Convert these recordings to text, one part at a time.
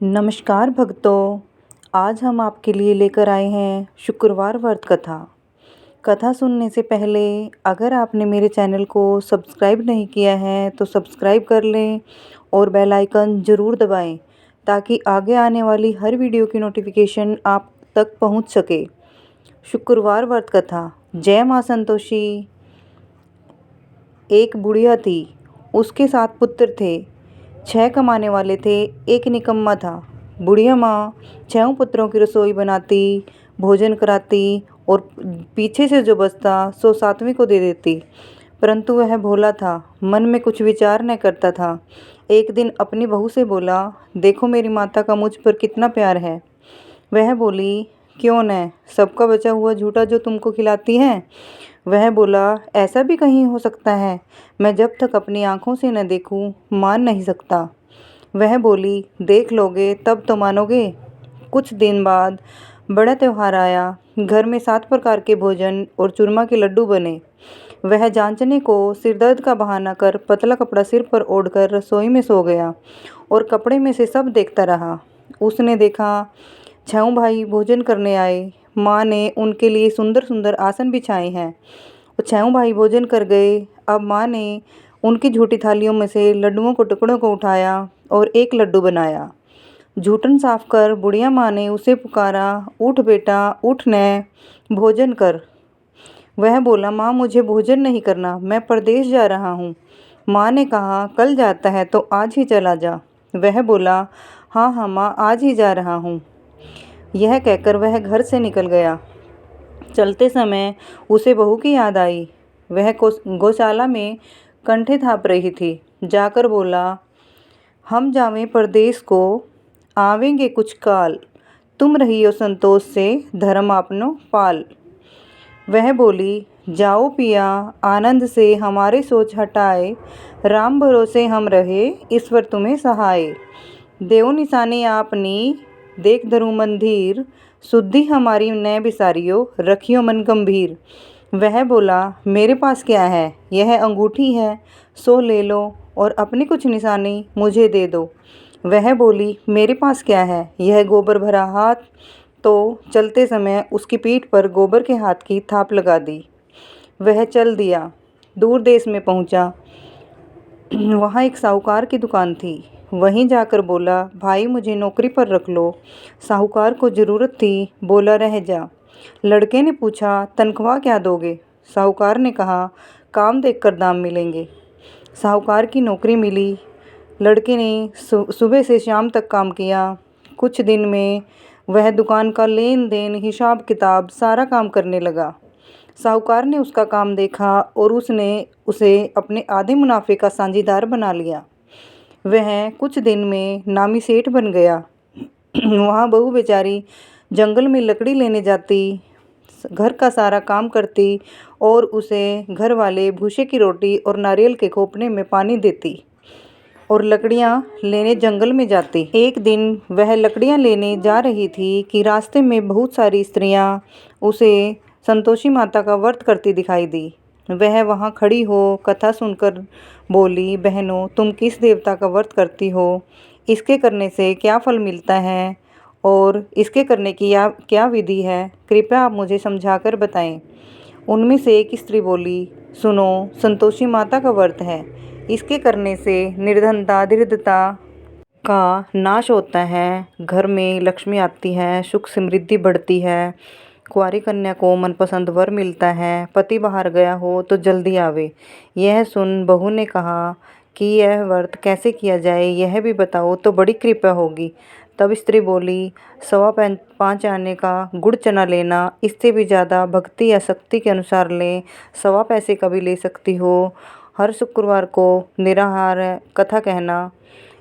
नमस्कार भक्तों। आज हम आपके लिए लेकर आए हैं शुक्रवार व्रत कथा। कथा सुनने से पहले अगर आपने मेरे चैनल को सब्सक्राइब नहीं किया है तो सब्सक्राइब कर लें और बेल आइकन ज़रूर दबाएं ताकि आगे आने वाली हर वीडियो की नोटिफिकेशन आप तक पहुंच सके। शुक्रवार व्रत कथा। जय माँ संतोषी। एक बुढ़िया थी, उसके 7 पुत्र थे। 6 कमाने वाले थे, एक निकम्मा था। बुढ़िया माँ 6 पुत्रों की रसोई बनाती, भोजन कराती और पीछे से जो बचता सो 7वीं को दे देती। परंतु वह भोला था, मन में कुछ विचार न करता था। एक दिन अपनी बहू से बोला, देखो मेरी माता का मुझ पर कितना प्यार है। वह बोली, क्यों न, सबका बचा हुआ झूठा जो तुमको खिलाती है। वह बोला, ऐसा भी कहीं हो सकता है, मैं जब तक अपनी आंखों से न देखूं मान नहीं सकता। वह बोली, देख लोगे तब तो मानोगे। कुछ दिन बाद बड़ा त्यौहार आया। घर में 7 प्रकार के भोजन और चूरमा के लड्डू बने। वह जांचने को सिरदर्द का बहाना कर पतला कपड़ा सिर पर ओढ़कर रसोई में सो गया और कपड़े में से सब देखता रहा। उसने देखा 6 भाई भोजन करने आए। माँ ने उनके लिए सुंदर सुंदर आसन बिछाए हैं। वो 6 भाई भोजन कर गए। अब माँ ने उनकी झूठी थालियों में से लड्डुओं को टुकड़ों को उठाया और एक लड्डू बनाया। जूठन साफ कर बुढ़िया माँ ने उसे पुकारा, उठ बेटा उठ न, भोजन कर। वह बोला, माँ मुझे भोजन नहीं करना, मैं परदेश जा रहा हूँ। माँ ने कहा, कल जाता है तो आज ही चला जा। वह बोला, हाँ हाँ माँ, आज ही जा रहा हूँ। यह कहकर वह घर से निकल गया। चलते समय उसे बहू की याद आई। वह गौशाला में कंठे थाप रही थी। जाकर बोला, हम जावें परदेस को, आवेंगे कुछ काल। तुम रहियो संतोष से, धर्म आपनो पाल। वह बोली, जाओ पिया आनंद से हमारे सोच हटाए। राम भरोसे हम रहे, ईश्वर तुम्हें सहाय। देव निशानी आपनी, देख धरु मंदिर। शुद्धि हमारी न बिसारियो, रखियो मन गंभीर। वह बोला, मेरे पास क्या है, यह अंगूठी है, सो ले लो और अपनी कुछ निशानी मुझे दे दो। वह बोली, मेरे पास क्या है, यह गोबर भरा हाथ। तो चलते समय उसकी पीठ पर गोबर के हाथ की थाप लगा दी। वह चल दिया, दूर देश में पहुंचा। वहाँ एक साहूकार की दुकान थी। वहीं जाकर बोला, भाई मुझे नौकरी पर रख लो। साहूकार को ज़रूरत थी, बोला रह जा। लड़के ने पूछा, तनख्वाह क्या दोगे। साहूकार ने कहा, काम देखकर दाम मिलेंगे। साहूकार की नौकरी मिली। लड़के ने सुबह से शाम तक काम किया। कुछ दिन में वह दुकान का लेन देन, हिसाब किताब सारा काम करने लगा। साहूकार ने उसका काम देखा और उसने उसे अपने आधे मुनाफे का साझीदार बना लिया। वह कुछ दिन में नामी सेठ बन गया। वहाँ बहू बेचारी जंगल में लकड़ी लेने जाती, घर का सारा काम करती और उसे घर वाले भूसे की रोटी और नारियल के खोपने में पानी देती और लकड़ियाँ लेने जंगल में जाती। एक दिन वह लकड़ियाँ लेने जा रही थी कि रास्ते में बहुत सारी स्त्रियाँ उसे संतोषी माता का व्रत करती दिखाई दी। वह वहाँ खड़ी हो कथा सुनकर बोली, बहनों तुम किस देवता का व्रत करती हो, इसके करने से क्या फल मिलता है और इसके करने की क्या विधि है, कृपया आप मुझे समझाकर बताएं। उनमें से एक स्त्री बोली, सुनो, संतोषी माता का व्रत है, इसके करने से निर्धनता दरिद्रता का नाश होता है, घर में लक्ष्मी आती है, सुख समृद्धि बढ़ती है, कुंवारी कन्या को मनपसंद वर मिलता है, पति बाहर गया हो तो जल्दी आवे। यह सुन बहू ने कहा कि यह व्रत कैसे किया जाए, यह भी बताओ तो बड़ी कृपा होगी। तब स्त्री बोली, 5.25 आने का गुड़ चना लेना, इससे भी ज़्यादा भक्ति या शक्ति के अनुसार लें, 1.25 पैसे का भी ले सकती हो। हर शुक्रवार को निराहार कथा कहना,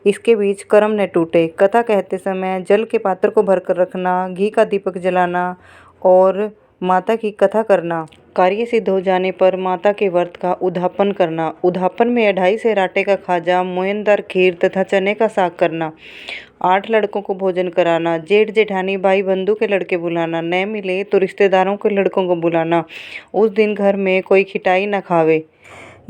इसके बीच कर्म न टूटे। कथा कहते समय जल के पात्र को भरकर रखना, घी का दीपक जलाना और माता की कथा करना। कार्य सिद्ध हो जाने पर माता के व्रत का उद्यापन करना। उद्यापन में 2.5 सेर आटे का खाजा, मोयनदार खीर तथा चने का साग करना। 8 लड़कों को भोजन कराना। जेठ जेठानी भाई बंधु के लड़के बुलाना। न मिले तो रिश्तेदारों के लड़कों को बुलाना। उस दिन घर में कोई खिटाई न खावे।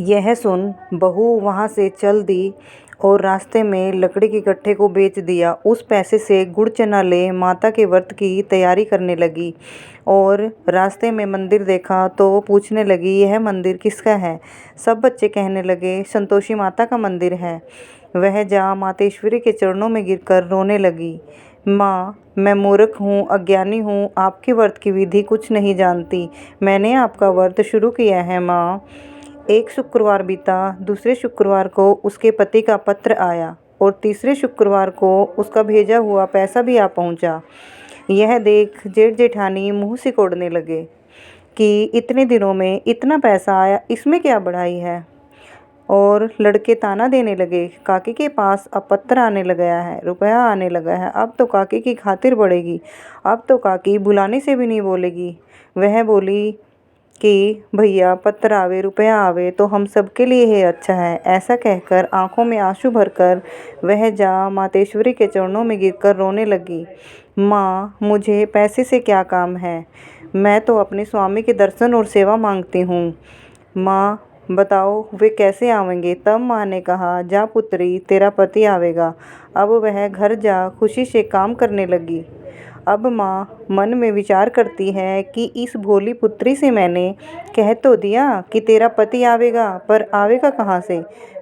यह सुन बहू वहाँ से चल दी और रास्ते में लकड़ी के गट्ठे को बेच दिया। उस पैसे से गुड़ चना ले माता के व्रत की तैयारी करने लगी और रास्ते में मंदिर देखा तो पूछने लगी, यह मंदिर किसका है? सब बच्चे कहने लगे, संतोषी माता का मंदिर है। वह जा मातेश्वरी के चरणों में गिरकर रोने लगी। माँ, मैं मूर्ख हूँ, अज्ञानी हूँ, आपके व्रत की विधि कुछ नहीं जानती। मैंने आपका व्रत शुरू किया है माँ। एक शुक्रवार बीता, दूसरे शुक्रवार को उसके पति का पत्र आया और तीसरे शुक्रवार को उसका भेजा हुआ पैसा भी आ पहुंचा। यह देख जेठ जेठानी मुंह सिकोड़ने लगे कि इतने दिनों में इतना पैसा आया, इसमें क्या बढ़ाई है। और लड़के ताना देने लगे, काकी के पास अब पत्र आने लगा है, रुपया आने लगा है, अब तो काकी की खातिर बढ़ेगी, अब तो काकी बुलाने से भी नहीं बोलेगी। वह बोली कि भैया पत्र आवे रुपया आवे तो हम सबके लिए ही अच्छा है। ऐसा कहकर आंखों में आंसू भरकर वह जा मातेश्वरी के चरणों में गिरकर रोने लगी। माँ, मुझे पैसे से क्या काम है, मैं तो अपने स्वामी के दर्शन और सेवा मांगती हूँ। माँ बताओ वे कैसे आवेंगे? तब माँ ने कहा, जा पुत्री, तेरा पति आवेगा। अब वह घर जा खुशी से काम करने लगी। अब माँ मन में विचार करती है कि इस भोली पुत्री से मैंने कह तो दिया कि तेरा पति आवेगा, पर आवेगा कहाँ से?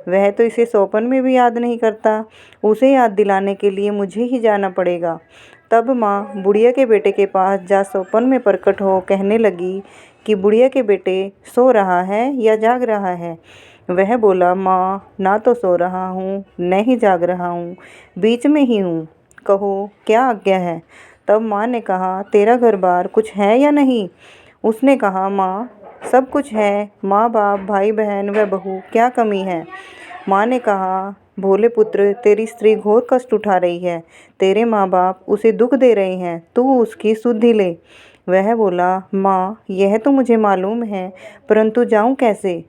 वह तो इसे सौपन में भी याद नहीं करता। उसे याद दिलाने के लिए मुझे ही जाना पड़ेगा। तब माँ बुढ़िया के बेटे के पास जा सौपन में प्रकट हो कहने लगी कि बुढ़िया के बेटे सो रहा है या जाग रहा है? वह बोला, माँ ना तो सो रहा हूँ न ही जाग रहा हूँ, बीच में ही हूँ, कहो क्या आज्ञा है। तब माँ ने कहा, तेरा घर बार कुछ है या नहीं? उसने कहा, माँ सब कुछ है, माँ बाप भाई बहन व बहू, क्या कमी है? माँ ने कहा, भोले पुत्र, तेरी स्त्री घोर कष्ट उठा रही है, तेरे माँ बाप उसे दुख दे रहे हैं, तू उसकी सुधि ले। वह बोला, माँ यह तो मुझे मालूम है, परंतु जाऊँ कैसे?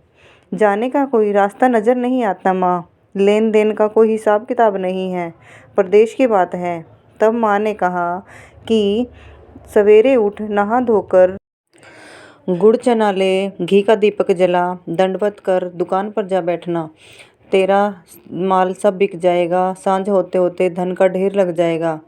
जाने का कोई रास्ता नज़र नहीं आता माँ, लेन देन का कोई हिसाब किताब नहीं है, प्रदेश की बात है। तब माँ ने कहा कि सवेरे उठ, नहा धोकर गुड़ चना ले, घी का दीपक जला, दंडवत कर दुकान पर जा बैठना, तेरा माल सब बिक जाएगा, सांझ होते होते धन का ढेर लग जाएगा।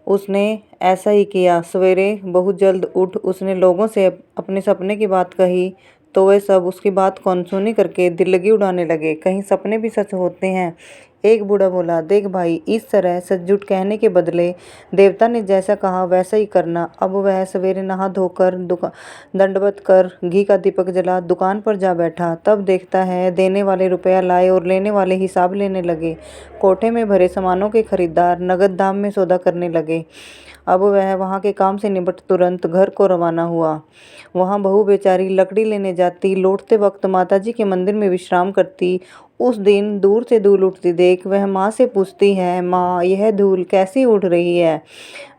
उसने ऐसा ही किया। सवेरे बहुत जल्द उठ उसने लोगों से अपने सपने की बात कही तो वे सब उसकी बात को अनसुनी करके दिल्लगी उड़ाने लगे। कहीं सपने भी सच होते हैं। एक बूढ़ा बोला, देख भाई, इस तरह सचझूठ कहने के बदले देवता ने जैसा कहा वैसा ही करना। अब वह सवेरे नहा धोकर दंडवत कर घी का दीपक जला दुकान पर जा बैठा। तब देखता है देने वाले रुपया लाए और लेने वाले हिसाब लेने लगे। कोठे में भरे सामानों के खरीदार नगद दाम में सौदा करने लगे। अब वह वहाँ के काम से निपट तुरंत घर को रवाना हुआ। वहाँ बहू बेचारी लकड़ी लेने जाती, लौटते वक्त माताजी के मंदिर में विश्राम करती। उस दिन दूर से धूल उठती देख वह माँ से पूछती है, माँ यह धूल कैसी उड़ रही है?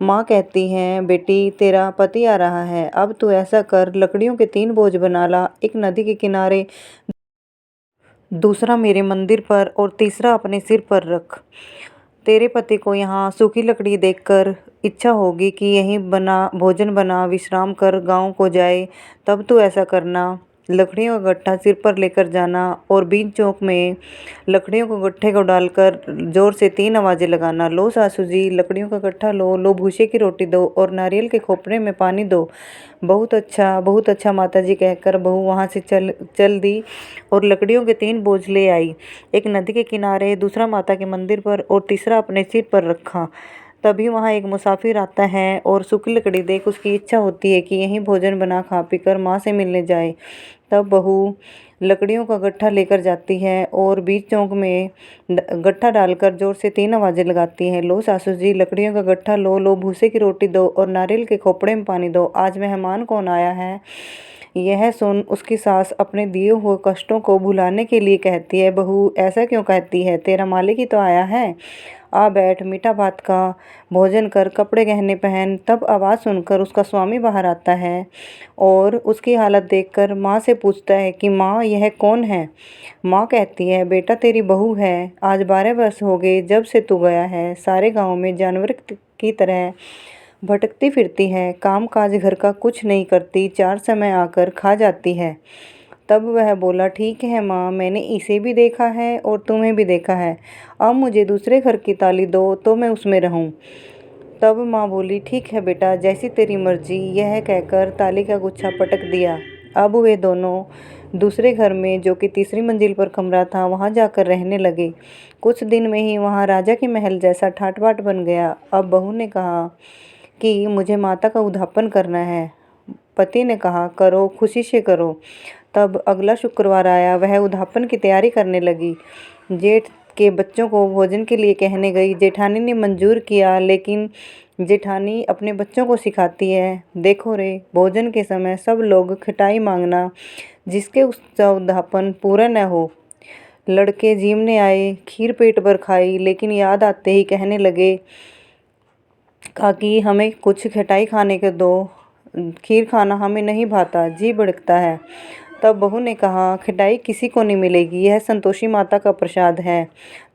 माँ कहती है, बेटी तेरा पति आ रहा है, अब तू ऐसा कर, लकड़ियों के 3 बोझ बना ला, एक नदी के किनारे, दूसरा मेरे मंदिर पर और तीसरा अपने सिर पर रख। तेरे पति को यहाँ सूखी लकड़ी देखकर इच्छा होगी कि यहीं भोजन बना विश्राम कर गांव को जाए। तब तू ऐसा करना, लकड़ियों का गट्ठा सिर पर लेकर जाना और बीच चौक में लकड़ियों को गट्ठे को डालकर जोर से 3 आवाज़ें लगाना। लो सासू जी, लकड़ियों का गट्ठा लो, लो भूसे की रोटी दो और नारियल के खोपरे में पानी दो। बहुत अच्छा माता जी कहकर बहू वहाँ से चल दी और लकड़ियों के 3 बोझ ले आई। एक नदी के किनारे, दूसरा माता के मंदिर पर और तीसरा अपने सिर पर रखा। तभी वहाँ एक मुसाफिर आता है और सूखी लकड़ी देख उसकी इच्छा होती है कि यहीं भोजन बना खा पीकर माँ से मिलने जाए। तब बहू लकड़ियों का गट्ठा लेकर जाती है और बीच चौक में गट्ठा डालकर जोर से 3 आवाज़ें लगाती है। लो सासू जी, लकड़ियों का गट्ठा लो, लो भूसे की रोटी दो और नारियल के खोपड़े में पानी दो। आज मेहमान कौन आया है? यह सुन उसकी सास अपने दिए हुए कष्टों को भुलाने के लिए कहती है, बहू ऐसा क्यों कहती है? तेरा मालिक ही तो आया है, आ बैठ, मीठा भात का भोजन कर, कपड़े गहने पहन। तब आवाज़ सुनकर उसका स्वामी बाहर आता है और उसकी हालत देखकर माँ से पूछता है कि माँ यह कौन है? माँ कहती है, बेटा तेरी बहू है, आज 12 वर्ष हो गए जब से तू गया है, सारे गाँव में जानवर की तरह भटकती फिरती है, काम काज घर का कुछ नहीं करती, 4 समय आकर खा जाती है। तब वह बोला, ठीक है माँ, मैंने इसे भी देखा है और तुम्हें भी देखा है। अब मुझे दूसरे घर की ताली दो तो मैं उसमें रहूं। तब माँ बोली, ठीक है बेटा, जैसी तेरी मर्जी। यह कहकर ताली का गुच्छा पटक दिया। अब वे दोनों दूसरे घर में, जो कि तीसरी मंजिल पर कमरा था, वहां जाकर रहने लगे। कुछ दिन में ही वहां राजा के महल जैसा ठाट बाट बन गया। अब बहू ने कहा कि मुझे माता का उद्यापन करना है। पति ने कहा, करो, खुशी से करो। तब अगला शुक्रवार आया। वह उद्यापन की तैयारी करने लगी। जेठ के बच्चों को भोजन के लिए कहने गई। जेठानी ने मंजूर किया, लेकिन जेठानी अपने बच्चों को सिखाती है, देखो रे, भोजन के समय सब लोग खिटाई मांगना, जिसके उसका उद्यापन पूरा न हो। लड़के जीमने आए, खीर पेट भर खाई, लेकिन याद आते ही कहने लगे, काकी हमें कुछ खिटाई खाने के दो, खीर खाना हमें नहीं भाता, जी भड़कता है। तब बहू ने कहा, खिटाई किसी को नहीं मिलेगी, यह संतोषी माता का प्रसाद है।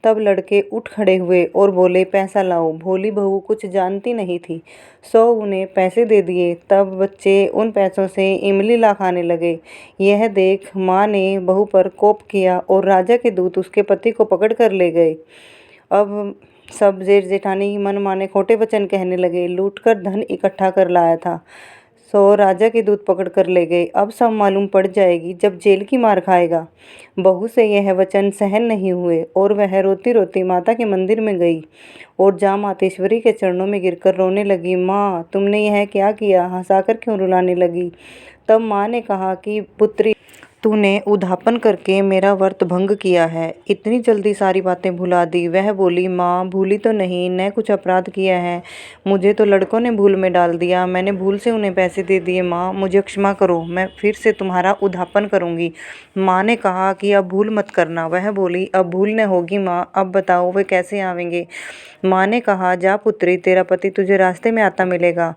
तब लड़के उठ खड़े हुए और बोले, पैसा लाओ। भोली बहू कुछ जानती नहीं थी, सो उन्हें पैसे दे दिए। तब बच्चे उन पैसों से इमली ला खाने लगे। यह देख माँ ने बहू पर कोप किया और राजा के दूत उसके पति को पकड़ कर ले गए। अब सब जेठ जेठानी मन माने खोटे वचन कहने लगे। लूटकर धन इकट्ठा कर लाया था, सो राजा के दूत पकड़ कर ले गए। अब सब मालूम पड़ जाएगी जब जेल की मार खाएगा। बहू से यह वचन सहन नहीं हुए और वह रोती रोती माता के मंदिर में गई और जामातेश्वरी के चरणों में गिरकर रोने लगी। माँ, तुमने यह क्या किया? हंसाकर क्यों रुलाने लगी? तब माँ ने कहा कि पुत्री, तूने उद्यापन करके मेरा व्रत भंग किया है, इतनी जल्दी सारी बातें भुला दी। वह बोली, माँ, भूली तो नहीं, न कुछ अपराध किया है, मुझे तो लड़कों ने भूल में डाल दिया, मैंने भूल से उन्हें पैसे दे दिए। माँ, मुझे क्षमा करो, मैं फिर से तुम्हारा उद्यापन करूँगी। माँ ने कहा कि अब भूल मत करना। वह बोली, अब भूल न होगी माँ, अब बताओ वे कैसे आवेंगे? माँ ने कहा, जा पुत्री, तेरा पति तुझे रास्ते में आता मिलेगा,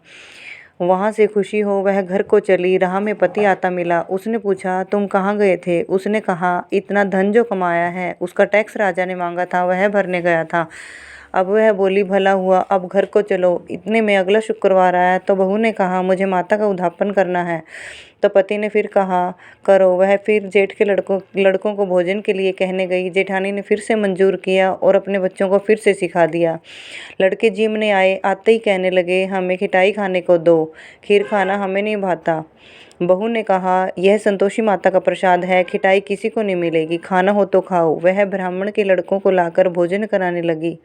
वहाँ से खुशी हो। वह घर को चली। राह में पति आता मिला। उसने पूछा, तुम कहाँ गए थे? उसने कहा, इतना धन जो कमाया है उसका टैक्स राजा ने मांगा था, वह भरने गया था। अब वह बोली, भला हुआ, अब घर को चलो। इतने में अगला शुक्रवार आया तो बहू ने कहा, मुझे माता का उद्यापन करना है। तो पति ने फिर कहा, करो। वह फिर जेठ के लड़कों को भोजन के लिए कहने गई। जेठानी ने फिर से मंजूर किया और अपने बच्चों को फिर से सिखा दिया। लड़के जीमने आए, आते ही कहने लगे, हमें खिटाई खाने को दो, खीर खाना हमें नहीं भाता। बहू ने कहा, यह संतोषी माता का प्रसाद है, खिटाई किसी को नहीं मिलेगी, खाना हो तो खाओ। वह ब्राह्मण के लड़कों को लाकर भोजन कराने लगी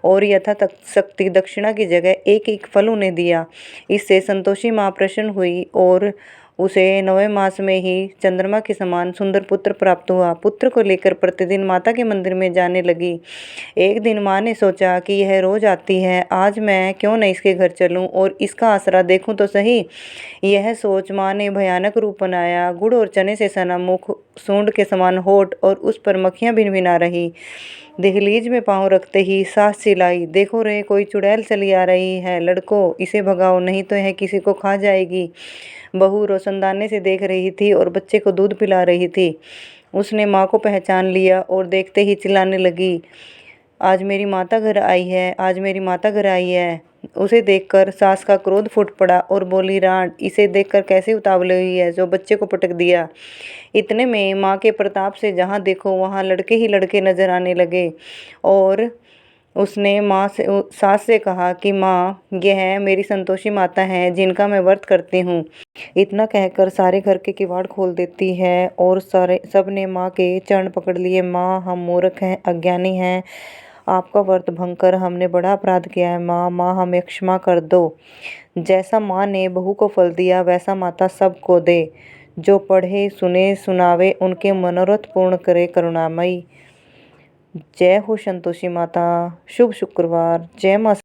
और यथाशक्ति दक्षिणा की जगह एक एक फल उन्हें दिया। इससे संतोषी माँ प्रसन्न हुई और उसे 9वें मास में ही चंद्रमा के समान सुंदर पुत्र प्राप्त हुआ। पुत्र को लेकर प्रतिदिन माता के मंदिर में जाने लगी। एक दिन माँ ने सोचा कि यह रोज आती है, आज मैं क्यों न इसके घर चलूं और इसका आसरा देखूं तो सही। यह सोच माँ ने भयानक रूप बनाया। गुड़ और चने से सना मुख, सूंड के समान होठ और उस पर मक्खियाँ भिनभिना रही। दहलीज में पाँव रखते ही सास चिल्लाई, देखो रे, कोई चुड़ैल चली आ रही है, लड़को इसे भगाओ, नहीं तो यह किसी को खा जाएगी। बहू रोशनदाने से देख रही थी और बच्चे को दूध पिला रही थी। उसने माँ को पहचान लिया और देखते ही चिल्लाने लगी, आज मेरी माता घर आई है, आज मेरी माता घर आई है। उसे देखकर सास का क्रोध फूट पड़ा और बोली, रांड, इसे देखकर कैसे उतावली हुई है, जो बच्चे को पटक दिया। इतने में माँ के प्रताप से जहाँ देखो वहाँ लड़के ही लड़के नजर आने लगे और उसने सास से कहा कि माँ, यह मेरी संतोषी माता हैं, जिनका मैं व्रत करती हूँ। इतना कहकर सारे घर के किवाड़ खोल देती है और सब ने माँ के चरण पकड़ लिए। माँ, हम मूर्ख हैं, अज्ञानी हैं, आपका व्रत भंग कर हमने बड़ा अपराध किया है। माँ, हमें क्षमा कर दो। जैसा माँ ने बहू को फल दिया, वैसा माता सबको दे। जो पढ़े, सुने, सुनावे, उनके मनोरथ पूर्ण करे करुणामयी। जय हो संतोषी माता। शुभ शुक्रवार। जय माँ।